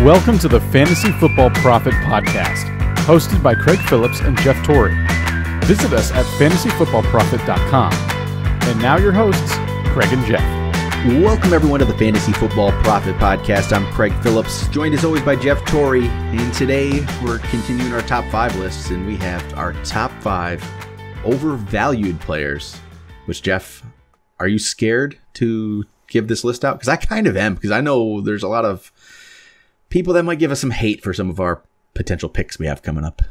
Welcome to the Fantasy Football Prophet Podcast, hosted by Craig Phillips and Jeff Torrey. Visit us at fantasyfootballprophet.com. And now your hosts, Craig and Jeff. Welcome everyone to the Fantasy Football Prophet Podcast. I'm Craig Phillips, joined as always by Jeff Torrey. And today we're continuing our top 5 lists, and we have our top 5 overvalued players. Which, Jeff, are you scared to give this list out? Because I kind of am, because I know there's a lot of people that might give us some hate for some of our potential picks we have coming up.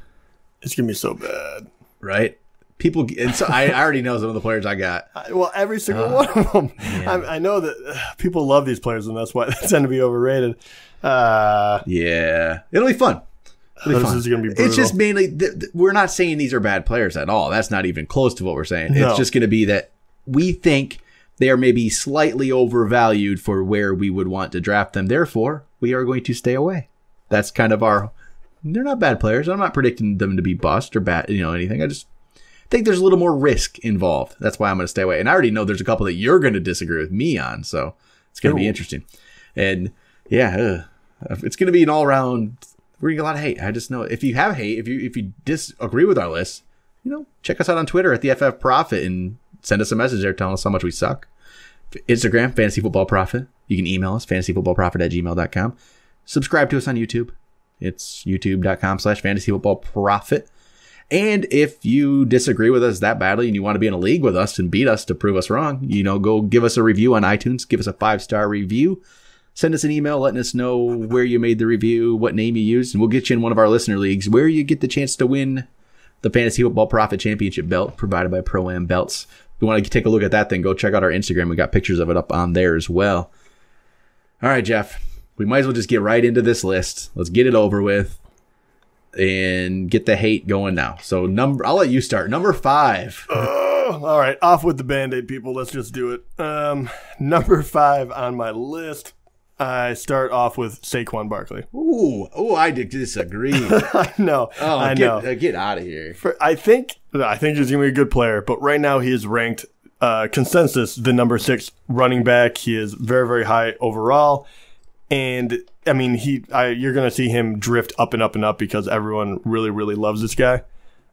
It's going to be so bad. Right? People, and so I already know some of the players I got. Well, every single one of them. I know that people love these players, and that's why they tend to be overrated. Yeah. It'll be fun. This is going to be brutal. It's just mainly, we're not saying these are bad players at all. That's not even close to what we're saying. No. It's just going to be that we think they are maybe slightly overvalued for where we would want to draft them. Therefore, we are going to stay away. That's kind of they're not bad players. I'm not predicting them to be bust or bad, anything. I just think there's a little more risk involved. That's why I'm going to stay away. And I already know there's a couple that you're going to disagree with me on, so it's going to be interesting. And yeah, it's going to be an all-around. We're going to get a lot of hate. I just know if you have hate, if you disagree with our list, check us out on Twitter at the FF Prophet and send us a message there telling us how much we suck. Instagram, Fantasy Football Prophet. You can email us, fantasyfootballprophet@gmail.com. Subscribe to us on YouTube. It's youtube.com/fantasyfootballprophet. And if you disagree with us that badly and you want to be in a league with us and beat us to prove us wrong, go give us a review on iTunes. Give us a 5-star review. Send us an email letting us know where you made the review, what name you used, and we'll get you in one of our listener leagues where you get the chance to win the Fantasy Football Prophet Championship belt provided by Pro-Am Belts. If you want to take a look at that, then go check out our Instagram. We got pictures of it up on there as well. All right, Jeff, we might as well just get right into this list. Let's get it over with and get the hate going now. So I'll let you start. Number 5. All right, off with the Band-Aid, people. Let's just do it. Number 5 on my list, I start off with Saquon Barkley. Ooh, I disagree. I know. I know. Get out of here. I think he's going to be a good player, but right now he is ranked consensus the number 6 running back. He is very, very high overall. And, I mean, you're going to see him drift up and up and up because everyone really, really loves this guy.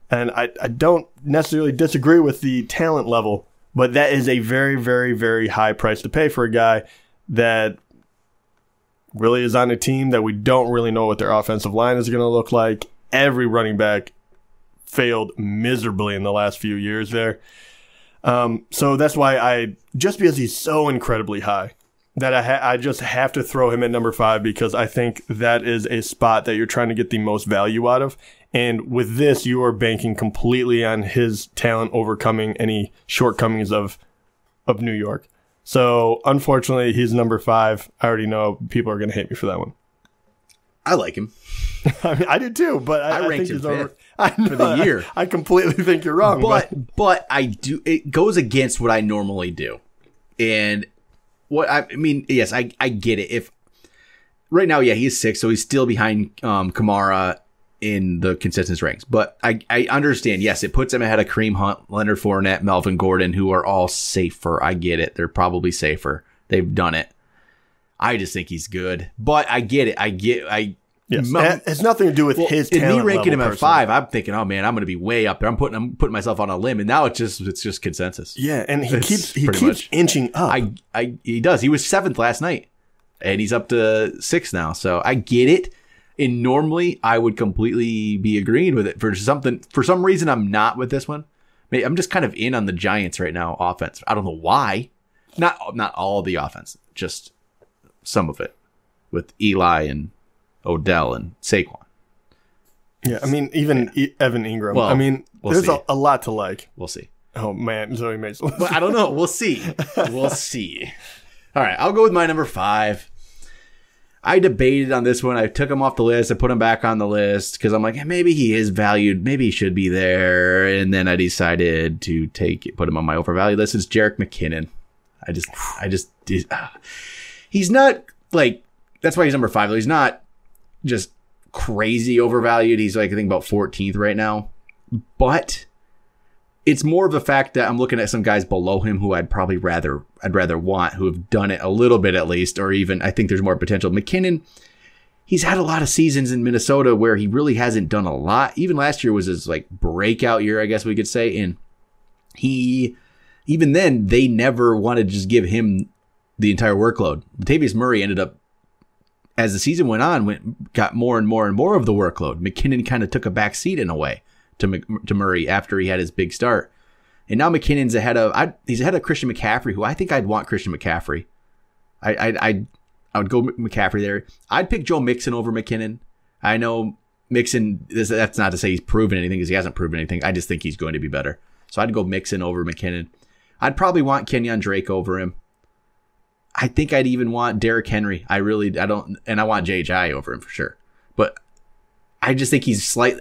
And I don't necessarily disagree with the talent level, but that is a very, very, very high price to pay for a guy that really is on a team that we don't really know what their offensive line is going to look like. Every running back failed miserably in the last few years there. So that's why just because he's so incredibly high, that I just have to throw him at number 5 because I think that is a spot that you're trying to get the most value out of. And with this, you are banking completely on his talent overcoming any shortcomings of New York. So, unfortunately, he's number 5. I already know people are going to hate me for that one. I like him. I mean, I do too, but I ranked think him he's 5th for the year. I completely think you're wrong. But I do. It goes against what I normally do. And yes, I get it. If right now, yeah, he's 6, so he's still behind Kamara in the consensus ranks. But I understand, yes, it puts him ahead of Kareem Hunt, Leonard Fournette, Melvin Gordon, who are all safer. I get it. They're probably safer. They've done it. I just think he's good. But I get it. Yes, it has nothing to do with his talent and me ranking him level at 5, I'm thinking, oh man, I'm going to be way up there. I'm putting myself on a limb, and now it's just consensus. Yeah, and he keeps inching up. He does. He was 7th last night, and he's up to 6 now. So I get it. And normally I would completely be agreeing with it. For some reason, I'm not with this one. I'm just kind of in on the Giants right now, offense. I don't know why. Not all of the offense, just some of it with Eli and Odell and Saquon. Yeah, I mean, even Evan Ingram. Well, I mean, there's a lot to like. We'll see. Oh, man. Zoe makes But I don't know. We'll see. We'll see. All right, I'll go with my number 5. I debated on this one. I took him off the list. I put him back on the list because I'm like, hey, maybe he is valued. Maybe he should be there. And then I decided to put him on my overvalued list. It's Jerick McKinnon. He's not like, that's why he's number 5. He's not just crazy overvalued. He's like, I think about 14th right now. But it's more of the fact that I'm looking at some guys below him who I'd rather want, who have done it a little bit at least, or even I think there's more potential. McKinnon, he's had a lot of seasons in Minnesota where he really hasn't done a lot. Even last year was his like breakout year, I guess we could say. And even then, they never wanted to just give him the entire workload. Latavius Murray ended up, as the season went on, got more and more and more of the workload. McKinnon kind of took a back seat in a way to Murray after he had his big start. And now McKinnon's ahead of Christian McCaffrey, who I think I'd want Christian McCaffrey. I would go McCaffrey there. I'd pick Joe Mixon over McKinnon. I know Mixon, that's not to say he's proven anything because he hasn't proven anything. I just think he's going to be better. So I'd go Mixon over McKinnon. I'd probably want Kenyon Drake over him. I think I'd even want Derrick Henry. I want J.J. over him for sure. But I just think he's going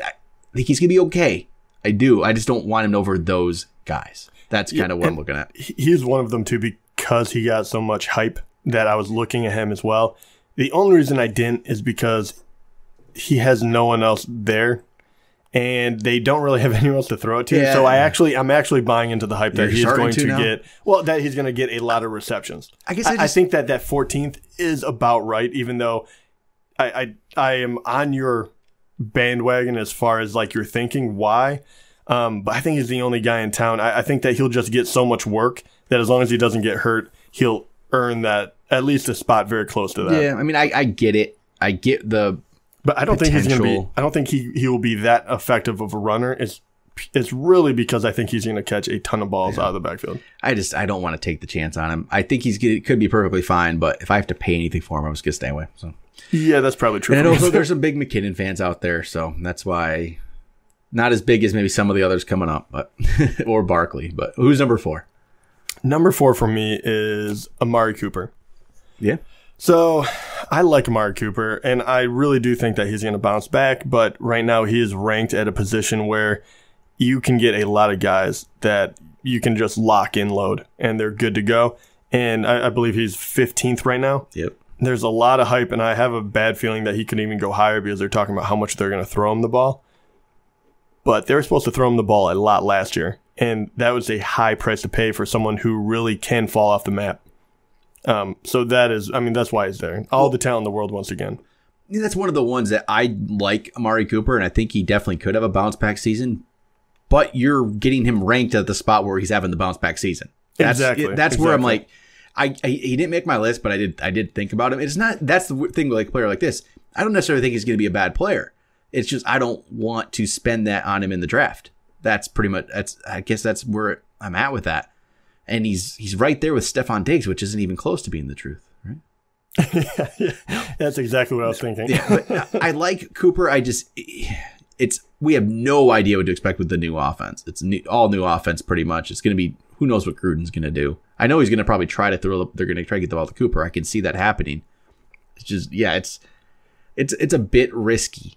to be okay. I do. I just don't want him over those guys. That's kind of what I'm looking at. He's one of them too because he got so much hype that I was looking at him as well. The only reason I didn't is because he has no one else there. And they don't really have anyone else to throw it to. Yeah. So I'm actually buying into the hype that he's going to get a lot of receptions. I think that 14th is about right, even though I am on your bandwagon as far as like you're thinking why. But I think he's the only guy in town. I think that he'll just get so much work that as long as he doesn't get hurt, he'll earn that at least a spot very close to that. Yeah, I mean, I get it. I get the. But I don't think he's going to be. I don't think he will be that effective of a runner. It's really because I think he's going to catch a ton of balls out of the backfield. I don't want to take the chance on him. I think could be perfectly fine, but if I have to pay anything for him, I'm just going to stay away. So yeah, that's probably true. And also, there's some big McKinnon fans out there, so that's why not as big as maybe some of the others coming up, but or Barkley. But who's number 4? Number 4 for me is Amari Cooper. Yeah. So I like Amari Cooper, and I really do think that he's going to bounce back. But right now he is ranked at a position where you can get a lot of guys that you can just lock in load, and they're good to go. And I believe he's 15th right now. Yep. There's a lot of hype, and I have a bad feeling that he could even go higher because they're talking about how much they're going to throw him the ball. But they were supposed to throw him the ball a lot last year, and that was a high price to pay for someone who really can fall off the map. So that's why he's there. All the talent in the world once again. That's one of the ones that I like, Amari Cooper, and I think he definitely could have a bounce back season. But you're getting him ranked at the spot where he's having the bounce back season. That's where I'm like, he didn't make my list, but I did think about him. It's not. That's the thing with like a player like this. I don't necessarily think he's going to be a bad player. It's just I don't want to spend that on him in the draft. That's pretty much. I guess that's where I'm at with that. And he's right there with Stephon Diggs, which isn't even close to being the truth, right? yeah, that's exactly what I was thinking. Yeah, but I like Cooper. We have no idea what to expect with the new offense. It's all new offense pretty much. It's going to be who knows what Gruden's going to do. I know he's going to probably try to they're going to try to get the ball to Cooper. I can see that happening. It's just it's a bit risky,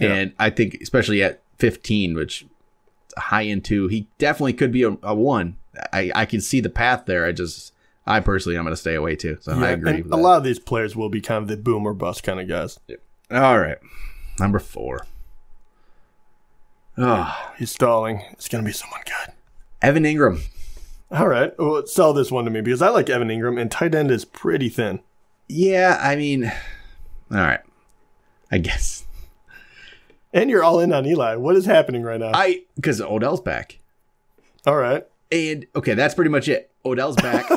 and I think especially at 15, which is a high end 2, he definitely could be a 1. I can see the path there. I personally, I'm going to stay away too. So I agree with that. A lot of these players will be kind of the boom or bust kind of guys. Yeah. All right. Number 4. Oh, he's stalling. It's going to be someone good. Evan Ingram. All right. Well, sell this one to me because I like Evan Ingram, and tight end is pretty thin. Yeah, I mean, all right. I guess. And you're all in on Eli. What is happening right now? Because Odell's back. All right. And, okay, that's pretty much it. Odell's back.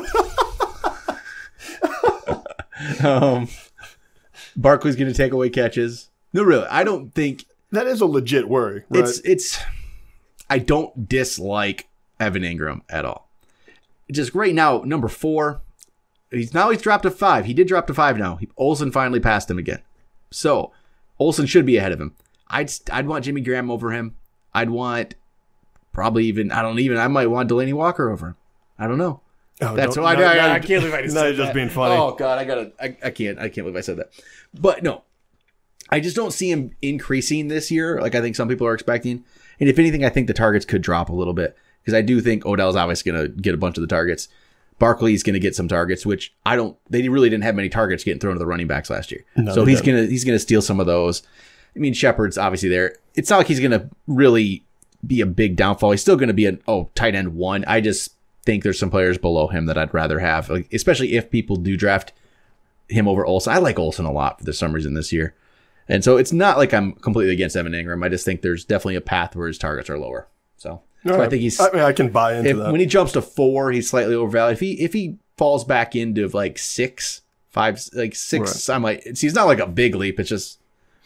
Barkley's going to take away catches. No, really, I don't think... That is a legit worry, right? I don't dislike Evan Ingram at all. Just right now, number 4, he's dropped to 5. He did drop to 5 now. Olsen finally passed him again. So, Olsen should be ahead of him. I'd want Jimmy Graham over him. I'd want... Probably even, I might want Delaney Walker over him. I don't know. Oh, that's why I can't believe I just said that. Just being funny. Oh, God, I can't believe I said that. But no, I just don't see him increasing this year like I think some people are expecting. And if anything, I think the targets could drop a little bit because I do think Odell's obviously going to get a bunch of the targets. Barkley's going to get some targets, which they really didn't have many targets getting thrown to the running backs last year. No, so he's going to steal some of those. I mean, Shepard's obviously there. It's not like he's going to really be a big downfall. He's still going to be tight end 1. I just think there's some players below him that I'd rather have, especially if people do draft him over Olsen. I like Olsen a lot for some reason this year. And so it's not like I'm completely against Evan Ingram. I just think there's definitely a path where his targets are lower. So I think he's. I mean, I can buy into that. When he jumps to 4, he's slightly overvalued. If he falls back into like 6, 5, like 6, right. I'm like, he's not like a big leap. It's just,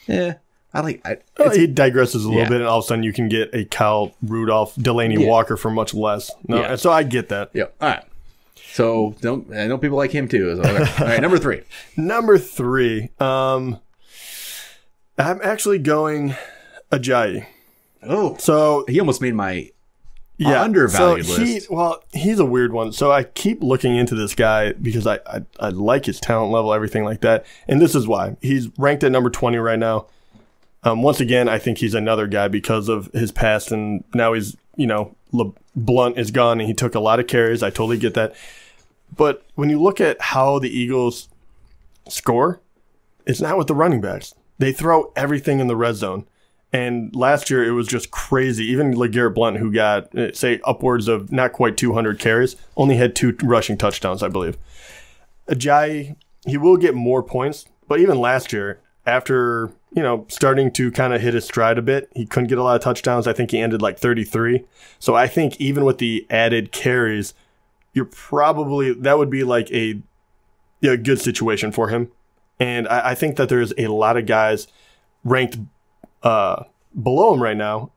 he digresses a little bit, and all of a sudden you can get a Kyle Rudolph, Delaney Walker for much less. So I get that. Yeah. All right. So I know people like him too. So, all right, number 3. Number 3. I'm actually going Ajayi. Oh, so he almost made my undervalued list. He's a weird one. So I keep looking into this guy because I like his talent level, everything like that. And this is why. He's ranked at number 20 right now. Once again, I think he's another guy because of his past, and now he's, Blunt is gone and he took a lot of carries. I totally get that. But when you look at how the Eagles score, it's not with the running backs. They throw everything in the red zone. And last year, it was just crazy. Even LeGarrette Blount, who got, say, upwards of not quite 200 carries, only had 2 rushing touchdowns, I believe. Ajayi, he will get more points. But even last year, after, starting to kind of hit his stride a bit, he couldn't get a lot of touchdowns. I think he ended like 33. So I think even with the added carries, that would be like a good situation for him. And I think that there's a lot of guys ranked below him right now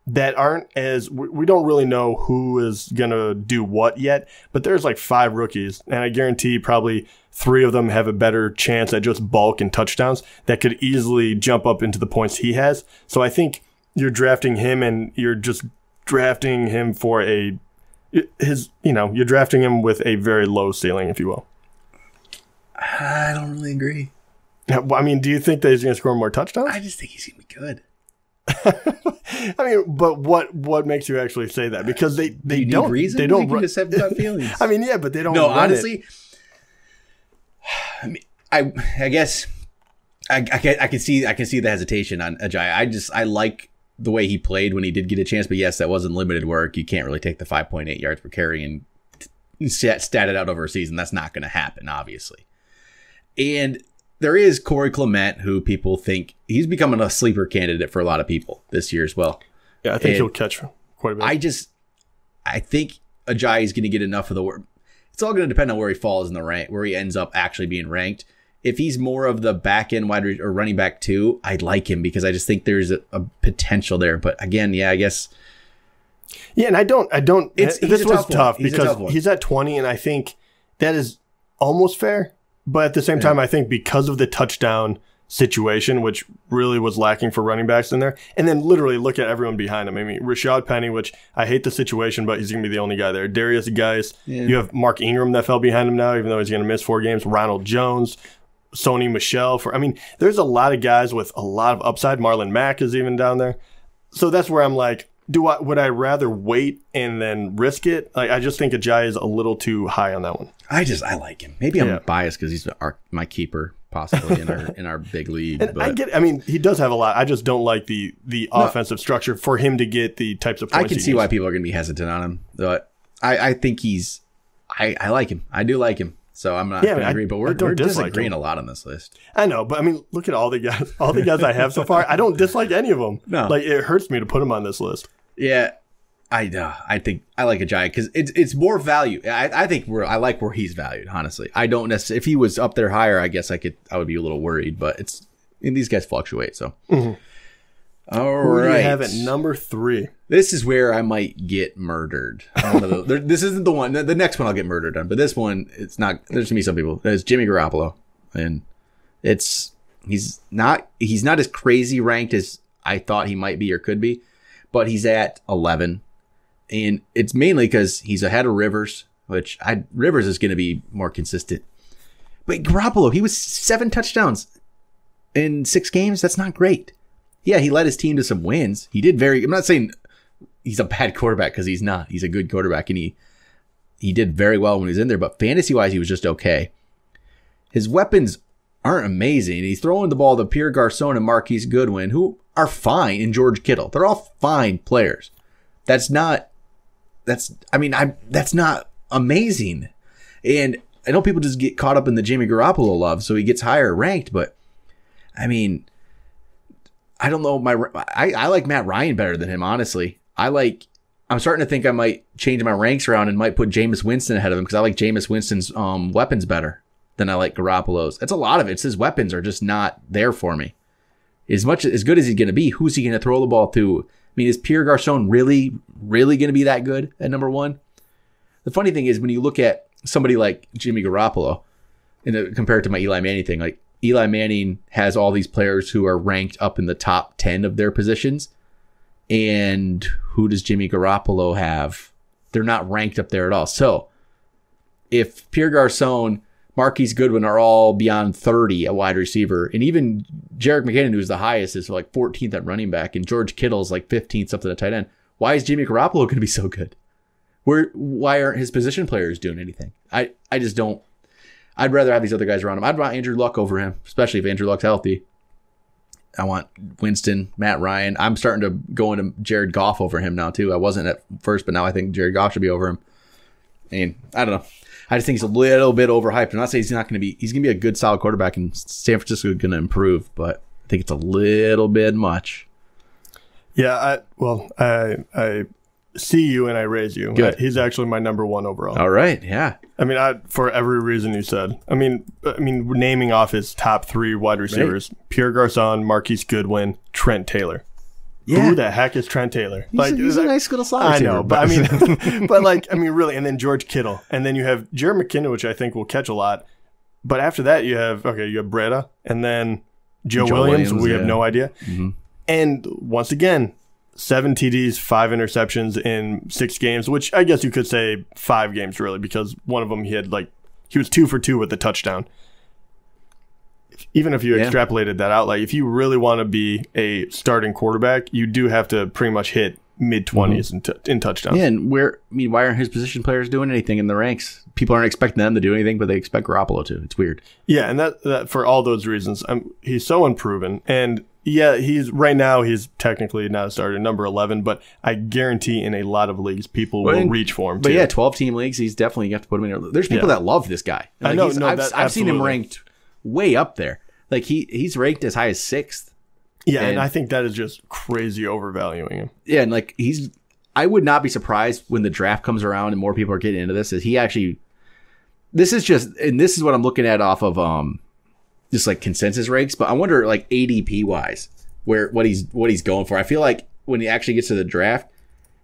that aren't we don't really know who is going to do what yet, but there's like 5 rookies, and I guarantee probably 3 of them have a better chance at just bulk and touchdowns that could easily jump up into the points he has. So I think you're drafting him, and you're just drafting him for you're drafting him with a very low ceiling, if you will. I don't really agree. I mean, do you think that he's going to score more touchdowns? I just think he's going to be good. I mean, but what makes you actually say that? Because they don't. Reason? They don't. You can just have gut feelings. I mean, yeah, but they don't. No, honestly, I guess I can see the hesitation on Ajayi. I like the way he played when he did get a chance, but yes, that wasn't limited work. You can't really take the 5.8 yards per carry and stat it out over a season. That's not going to happen, obviously. And there is Corey Clement, who people think he's becoming a sleeper candidate for a lot of people this year as well. Yeah, I think he'll catch quite a bit. I think Ajayi is going to get enough of the work. It's all going to depend on where he falls in the rank, where he ends up actually being ranked. If he's more of the back end wide or running back 2, I'd like him because I just think there's a potential there. But again, I guess. Yeah, and I don't. This was tough because he's at 20, and I think that is almost fair. But at the same time, I think because of the touchdown situation, which really was lacking for running backs in there, and then literally look at everyone behind him. I mean, Rashad Penny, which I hate the situation, but he's going to be the only guy there. Darius Geis. Yeah. You have Mark Ingram that fell behind him now, even though he's going to miss 4 games. Ronald Jones, Sony Michel. There's a lot of guys with a lot of upside. Marlon Mack is even down there. So that's where I'm like, would I rather wait and then risk it? Like, I just think Ajayi is a little too high on that one. I like him. Maybe I'm biased because he's my keeper possibly in our big league. And but I mean, he does have a lot. I just don't like the offensive structure for him to get the types of points. I can see why people are going to be hesitant on him. But I think I like him. I do like him. So I'm not going to agree, but we're disagreeing a lot on this list. I know, but I mean, look at all the guys I have so far. I don't dislike any of them. No. Like, it hurts me to put them on this list. Yeah, I think I like Ajayi because it's more value. I think I like where he's valued. Honestly, I don't necessarily. If he was up there higher, I guess I would be a little worried. But these guys fluctuate. So, All Who right, do you have at number 3? This is where I might get murdered. This isn't the one. The next one I'll get murdered on, but this one it's not. There's gonna be some people. It's Jimmy Garoppolo, and he's not as crazy ranked as I thought he might be or could be. But he's at 11, and it's mainly because he's ahead of Rivers, Rivers is going to be more consistent. But Garoppolo, he was 7 touchdowns in 6 games. That's not great. Yeah, he led his team to some wins. He did I'm not saying he's a bad quarterback because he's not. He's a good quarterback, and he did very well when he was in there. But fantasy-wise, he was just okay. His weapons aren't amazing. He's throwing the ball to Pierre Garçon and Marquise Goodwin, who are fine, and George Kittle. They're all fine players. That's not amazing. And I know people just get caught up in the Jimmy Garoppolo love, so he gets higher ranked, but I mean, I don't know. I like Matt Ryan better than him, honestly. I'm starting to think I might change my ranks around and might put Jameis Winston ahead of him because I like Jameis Winston's weapons better than I like Garoppolo's. That's a lot of it. It's his weapons are just not there for me. As good as he's going to be, who's he going to throw the ball to? I mean, is Pierre Garçon really going to be that good at number one? The funny thing is when you look at somebody like Jimmy Garoppolo and compare it to my Eli Manning thing, like Eli Manning has all these players who are ranked up in the top 10 of their positions. And who does Jimmy Garoppolo have? They're not ranked up there at all. So if Pierre Garçon, Marquise Goodwin are all beyond 30 at wide receiver, and even Jerick McKinnon, who's the highest, is like 14th at running back, and George Kittle's like 15th up to the tight end, why is Jimmy Garoppolo going to be so good? Why aren't his position players doing anything? I just don't. I'd rather have these other guys around him. I'd want Andrew Luck over him, especially if Andrew Luck's healthy. I want Winston, Matt Ryan. I'm starting to go into Jared Goff over him now, too. I wasn't at first, but now I think Jared Goff should be over him. And I don't know. I just think he's a little bit overhyped. I'm not saying he's going to be a good, solid quarterback, and San Francisco is going to improve, but I think it's a little bit much. Yeah, I see you and I raise you. Good. He's actually my number one overall. All right, yeah. I mean, for every reason you said. I mean, naming off his top three wide receivers: right. Pierre Garçon, Marquise Goodwin, Trent Taylor. Yeah. Who the heck is Trent Taylor? He's a nice little slot receiver. I know, but really, and then George Kittle, and then you have Jerick McKinnon, which I think will catch a lot. But after that, you have Breda, and then Joe Williams. We have no idea. Mm-hmm. And once again, 7 TDs, 5 interceptions in 6 games, which I guess you could say 5 games really, because one of them he was 2 for 2 with the touchdown. Even if you extrapolated that out, like if you really want to be a starting quarterback, you do have to pretty much hit mid-20s in touchdowns. Yeah, and why aren't his position players doing anything in the ranks? People aren't expecting them to do anything, but they expect Garoppolo to. It's weird. Yeah, and that for all those reasons, he's so unproven. And yeah, he's technically not a starter, number 11, but I guarantee in a lot of leagues, people will reach for him. But too. yeah, 12-team leagues, he's definitely, you have to put him in there. There's people that love this guy. I know. I've seen him ranked way up there. Like he's ranked as high as 6th. Yeah, and I think that is just crazy overvaluing him. Yeah, and like I would not be surprised when the draft comes around and more people are getting into this. This is what I'm looking at off of just like consensus ranks. But I wonder like ADP wise what he's going for. I feel like when he actually gets to the draft,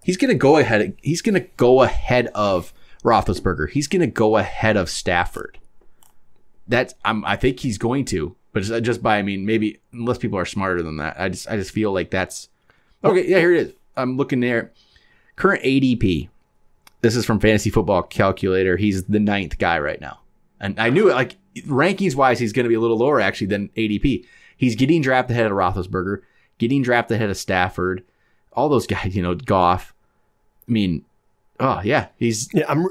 he's gonna go ahead. He's gonna go ahead of Roethlisberger. He's gonna go ahead of Stafford. I think he's going to. But just by, maybe unless people are smarter than that, I just feel like that's okay. Yeah, here it is. I'm looking there. Current ADP. This is from Fantasy Football Calculator. He's the 9th guy right now, and I knew it. Like rankings wise, he's going to be a little lower actually than ADP. He's getting drafted ahead of Roethlisberger, getting drafted ahead of Stafford, all those guys. Goff. He's. Yeah, I'm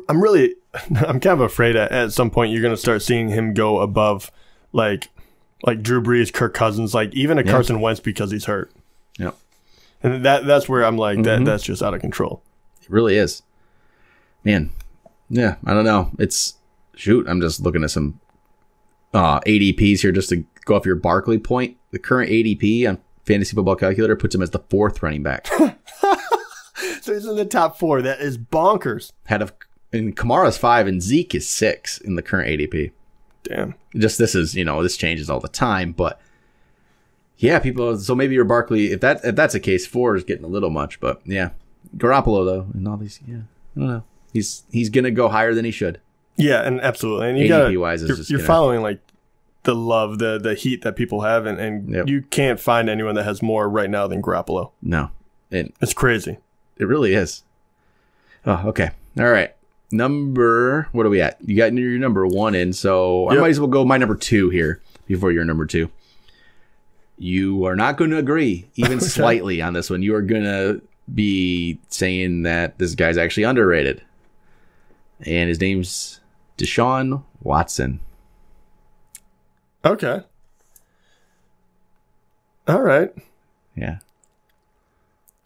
kind of afraid at some point you're going to start seeing him go above like Drew Brees, Kirk Cousins, like even a Carson Wentz because he's hurt. Yep. And that's where I'm like, that's just out of control. It really is. Man. Yeah, I don't know. I'm just looking at some ADPs here just to go off your Barkley point. The current ADP on Fantasy Football Calculator puts him as the 4th running back. So he's in the top 4. That is bonkers. And Kamara's 5 and Zeke is 6 in the current ADP. Damn. Just this changes all the time, but yeah, people. So maybe your Barkley, if that's the case, 4 is getting a little much, but yeah, Garoppolo though, and all these, I don't know. He's gonna go higher than he should. Yeah, and absolutely, and you're following like the love, the heat that people have, and you can't find anyone that has more right now than Garoppolo. No, it's crazy. It really is. Oh, okay, all right. What are we at? You got your number 1 in, so I might as well go my number 2 here before your number 2. You are not going to agree, even slightly, on this one. You are going to be saying that this guy's actually underrated. And his name's Deshaun Watson. Okay. All right. Yeah.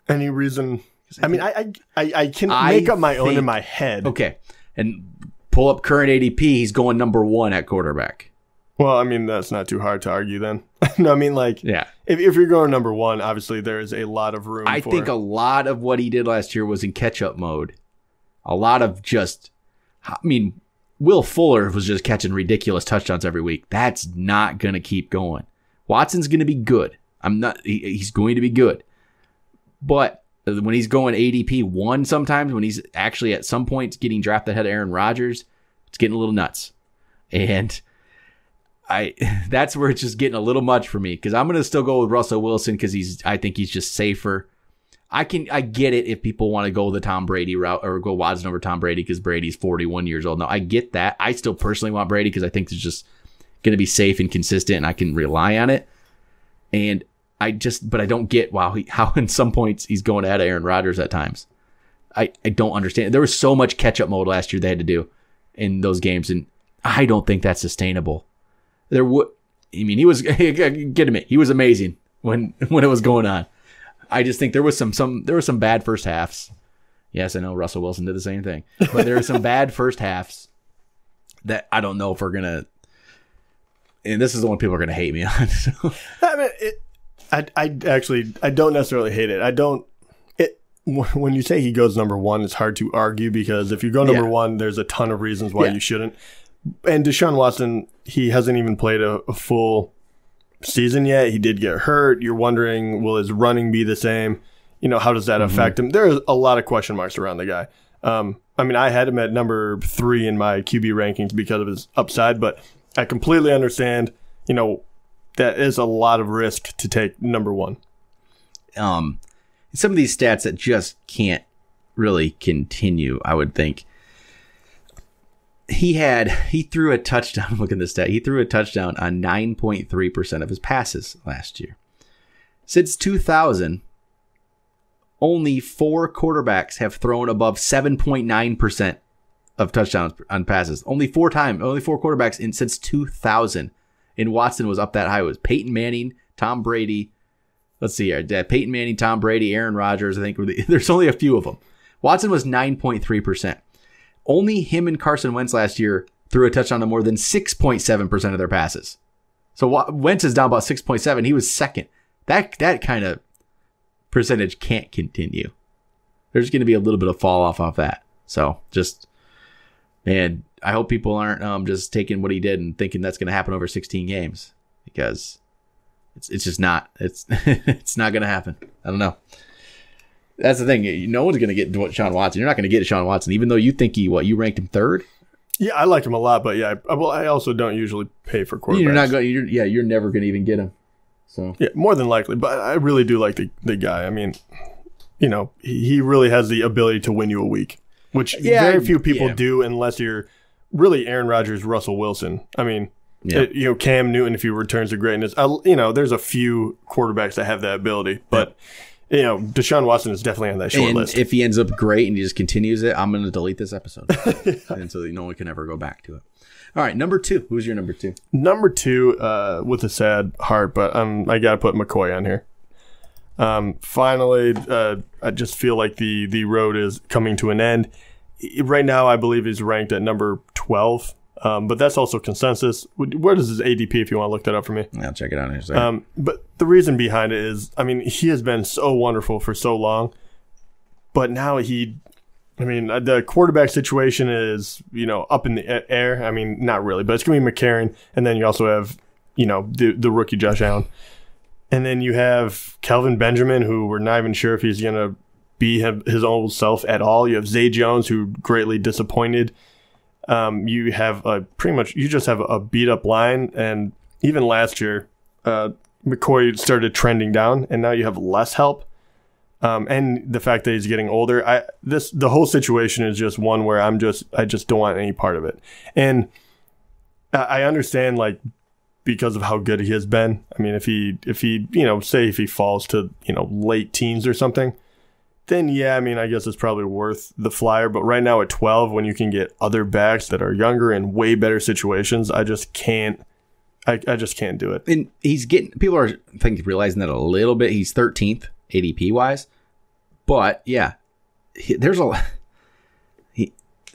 Any reason? I can make up my own in my head. Okay. And pull up current ADP. He's going number 1 at quarterback. Well, I mean, that's not too hard to argue then. No, I mean, like, Yeah. if you're going number one, obviously there is a lot of room I think a lot of what he did last year was in catch-up mode. A lot of just, I mean, Will Fuller was just catching ridiculous touchdowns every week. That's not going to keep going. Watson's going to be good. He's going to be good. But when he's going ADP 1 sometimes, when he's actually at some points getting drafted ahead of Aaron Rodgers, it's getting a little nuts. And that's where it's just getting a little much for me, because I'm going to still go with Russell Wilson because I think he's just safer. I get it if people want to go the Tom Brady route or go Watson over Tom Brady because Brady's 41 years old. No, I get that. I still personally want Brady because I think it's just going to be safe and consistent and I can rely on it. And but I don't get how in some points he's going ahead of Aaron Rodgers at times. I don't understand. There was so much catch-up mode last year they had to do in those games, and I don't think that's sustainable. He was he was amazing when it was going on. I just think there was some bad first halves. Yes, I know Russell Wilson did the same thing, but there were some bad first halves that I don't know if we're gonna. And this is the one people are gonna hate me on. So. I mean, I don't necessarily hate it. When you say he goes number one, it's hard to argue because if you go number one, there's a ton of reasons why you shouldn't. And Deshaun Watson, he hasn't even played a full season yet. He did get hurt. You're wondering, will his running be the same? How does that affect him? There's a lot of question marks around the guy. I mean, I had him at number 3 in my QB rankings because of his upside, but I completely understand, that is a lot of risk to take number 1. Some of these stats that just can't really continue, I would think. He threw a touchdown. Look at this stat. He threw a touchdown on 9.3% of his passes last year. Since 2000, only 4 quarterbacks have thrown above 7.9% of touchdowns on passes. Only 4 quarterbacks since 2000. And Watson was up that high. It was Peyton Manning, Tom Brady. Let's see here. Peyton Manning, Tom Brady, Aaron Rodgers. I think there's only a few of them. Watson was 9.3%. Only him and Carson Wentz last year threw a touchdown to more than 6.7% of their passes. So Wentz is down about 6.7. He was second. That kind of percentage can't continue. There's going to be a little bit of fall off that. So man, I hope people aren't just taking what he did and thinking that's going to happen over 16 games, because it's just not. It's not going to happen. I don't know. That's the thing. No one's going to get Deshaun Watson. You're not going to get Deshaun Watson, even though you think you ranked him 3rd. Yeah, I like him a lot, but I also don't usually pay for quarterbacks. You're never going to even get him. So yeah, more than likely. But I really do like the guy. I mean, he really has the ability to win you a week, which very few people do unless you're really Aaron Rodgers, Russell Wilson. I mean, Cam Newton, if he returns to greatness, there's a few quarterbacks that have that ability, but. Deshaun Watson is definitely on that short list. If he ends up great and he just continues it, I'm going to delete this episode. And so no one can ever go back to it. All right, number 2. Who's your number 2? Number 2, with a sad heart, but I got to put McCoy on here. Finally, I just feel like the road is coming to an end. Right now, I believe he's ranked at number 12. But that's also consensus. What is his ADP if you want to look that up for me? I'll check it out in a second. But the reason behind it is, I mean, he has been so wonderful for so long. But now the quarterback situation is, up in the air. I mean, not really, but it's going to be McCarron. And then you also have, the rookie Josh Allen. And then you have Kelvin Benjamin, who we're not even sure if he's going to be his old self at all. You have Zay Jones, who greatly disappointed. You have you just have a beat up line, and even last year, McCoy started trending down, and now you have less help. And the fact that he's getting older, the whole situation is just one where I just don't want any part of it. And I understand, like, because of how good he has been. I mean, if he say if he falls to late teens or something, then I guess it's probably worth the flyer. But right now at 12, when you can get other backs that are younger and way better situations, I just can't do it. And people are realizing that a little bit. He's 13th ADP wise, but there's a lot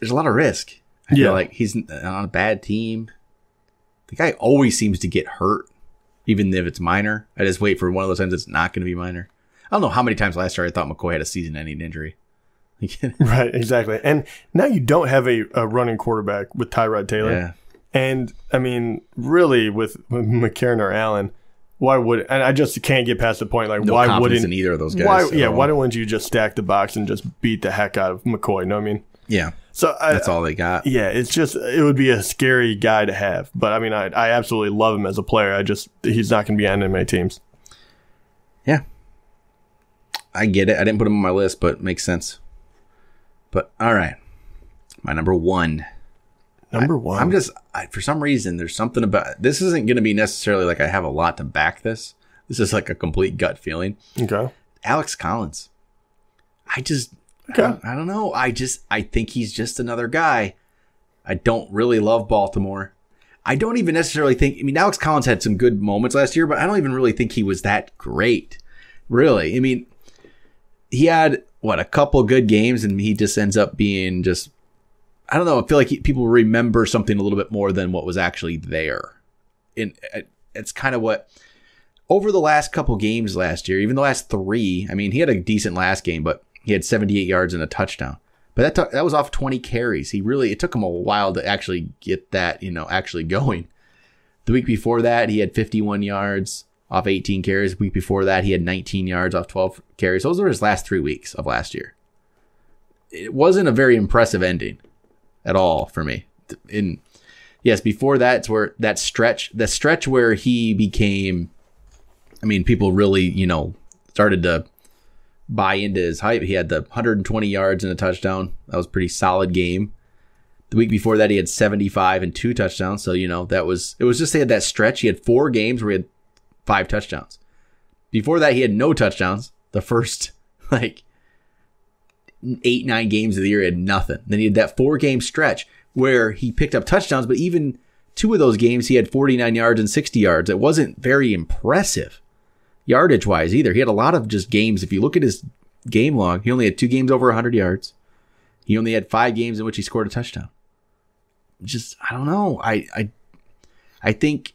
of risk. I feel like he's on a bad team. The guy always seems to get hurt, even if it's minor. I just wait for one of those times it's not going to be minor. I don't know how many times last year I thought McCoy had a season-ending injury. Right, exactly. And now you don't have a running quarterback with Tyrod Taylor. Yeah. And, I mean, really, with McCarron or Allen, why would – and I just can't get past the point, like, no why wouldn't – in either of those guys. Why don't you just stack the box and just beat the heck out of McCoy? You know what I mean? Yeah. So that's all they got. Yeah, it's just – it would be a scary guy to have. But, I mean, I absolutely love him as a player. He's not going to be on any of my teams. Yeah. I get it. I didn't put him on my list, but it makes sense. But, all right. My number one. I'm just, for some reason, there's something about, this isn't going to be necessarily like I have a lot to back this. This is like a complete gut feeling. Okay. Alex Collins. I don't know. I think he's just another guy. I don't really love Baltimore. I don't even necessarily think, I mean, Alex Collins had some good moments last year, but I don't even really think he was that great. Really. I mean, he had, a couple good games, and he just ends up being just, I don't know. I feel like people remember something a little bit more than what was actually there. And it's kind of what, over the last couple games last year, even the last 3, I mean, he had a decent last game, but he had 78 yards and a touchdown. But that was off 20 carries. It took him a while to actually get that, actually going. The week before that, he had 51 yards off 18 carries. The week before that, he had 19 yards off 12 carries. Those were his last 3 weeks of last year. It wasn't a very impressive ending at all for me. Yes, before that, it's where the stretch where he became, I mean, people really, started to buy into his hype. He had the 120 yards and a touchdown. That was a pretty solid game. The week before that, he had 75 and 2 touchdowns. So, it was just, they had that stretch. He had 4 games where he had 5 touchdowns. Before that, he had no touchdowns. The first, 8-9 games of the year, he had nothing. Then he had that 4-game stretch where he picked up touchdowns, but even 2 of those games, he had 49 yards and 60 yards. It wasn't very impressive yardage-wise either. He had a lot of just games. If you look at his game log, he only had 2 games over 100 yards. He only had 5 games in which he scored a touchdown. Just, I don't know. I think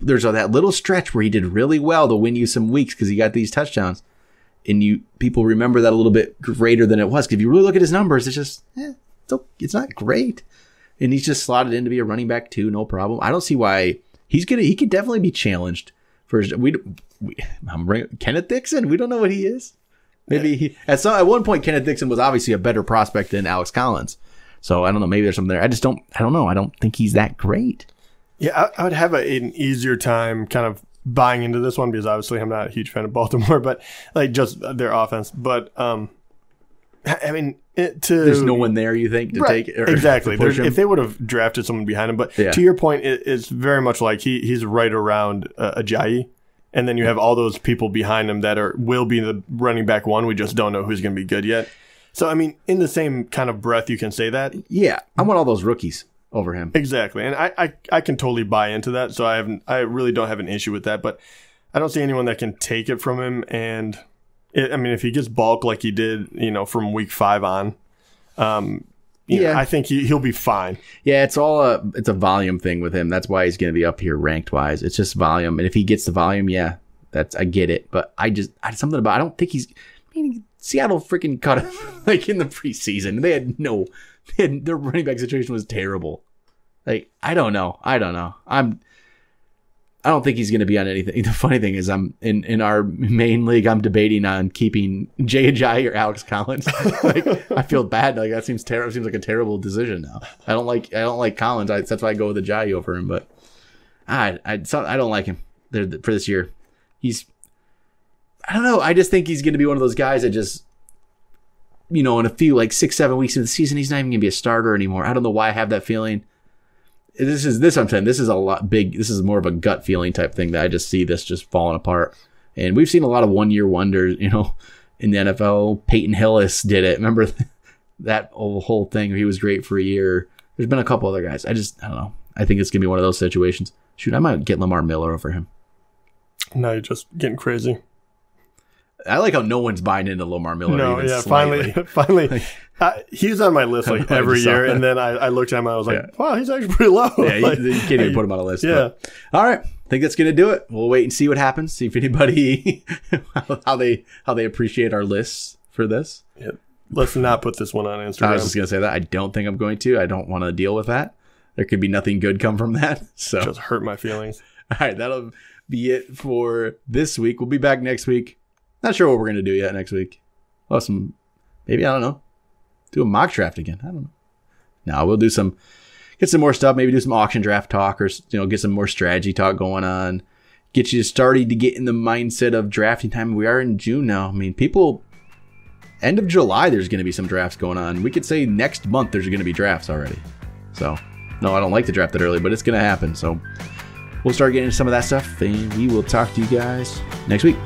there's that little stretch where he did really well to win you some weeks because he got these touchdowns. And people remember that a little bit greater than it was. Because if you really look at his numbers, it's just, it's not great. And he's just slotted in to be a running back too, no problem. I don't see why he could definitely be challenged for Kenneth Dixon. We don't know what he is. Maybe at one point Kenneth Dixon was obviously a better prospect than Alex Collins. So I don't know. Maybe there's something there. I don't know. I don't think he's that great. Yeah, I would have an easier time kind of buying into this one because obviously I'm not a huge fan of Baltimore, but just their offense. But I mean, there's no one there, you think, to take it? Exactly. If they would have drafted someone behind him. But to your point, it's very much like he's right around Ajayi. And then you have all those people behind him that will be the running back 1. We just don't know who's going to be good yet. So, I mean, in the same kind of breath, you can say that. Yeah. I want all those rookies over him. Exactly. And I can totally buy into that. So I really don't have an issue with that. But I don't see anyone that can take it from him. And if he gets bulk like he did, from week 5 on, I think he'll be fine. Yeah, it's a volume thing with him. That's why he's going to be up here ranked wise. It's just volume. And if he gets the volume, I get it. But I don't think Seattle freaking cut him in the preseason. Their running back situation was terrible. I don't know. I don't think he's going to be on anything. The funny thing is, I'm in our main league. I'm debating on keeping Jay Ajayi or Alex Collins. I feel bad. That seems terrible. Seems like a terrible decision now. I don't like Collins. That's why I go with Ajayi over him. But I don't like him for this year. I don't know. I just think he's going to be one of those guys that just, in a few 6-7 weeks of the season, he's not even going to be a starter anymore. I don't know why I have that feeling. I'm saying this is a lot big. This is more of a gut feeling type thing that I just see this just falling apart. And we've seen a lot of 1-year wonders, in the NFL. Peyton Hillis did it. Remember that whole thing where he was great for a year. There's been a couple other guys. I don't know. I think it's going to be one of those situations. Shoot, I might get Lamar Miller over him. No, you're just getting crazy. I like how no one's buying into Lamar Miller. No, even yeah, slightly. finally. He's on my list like every year, and then I looked at him and I was like, wow, he's actually pretty low. Yeah, like, you can't even put him on a list. Yeah. But. All right. I think that's going to do it. We'll wait and see what happens. See if anybody, how they appreciate our lists for this. Yeah. Let's not put this one on Instagram. I was just going to say that. I don't think I'm going to. I don't want to deal with that. There could be nothing good come from that. So just hurt my feelings. All right. That'll be it for this week. We'll be back next week. Not sure what we're going to do yet next week. Well, maybe, I don't know. Do a mock draft again. I don't know. No, we'll get some more stuff. Maybe do some auction draft talk, or get some more strategy talk going on. Get you started to get in the mindset of drafting time. We are in June now. I mean, end of July, there's going to be some drafts going on. We could say next month there's going to be drafts already. So, no, I don't like to draft it early, but it's going to happen. So, we'll start getting into some of that stuff, and we will talk to you guys next week.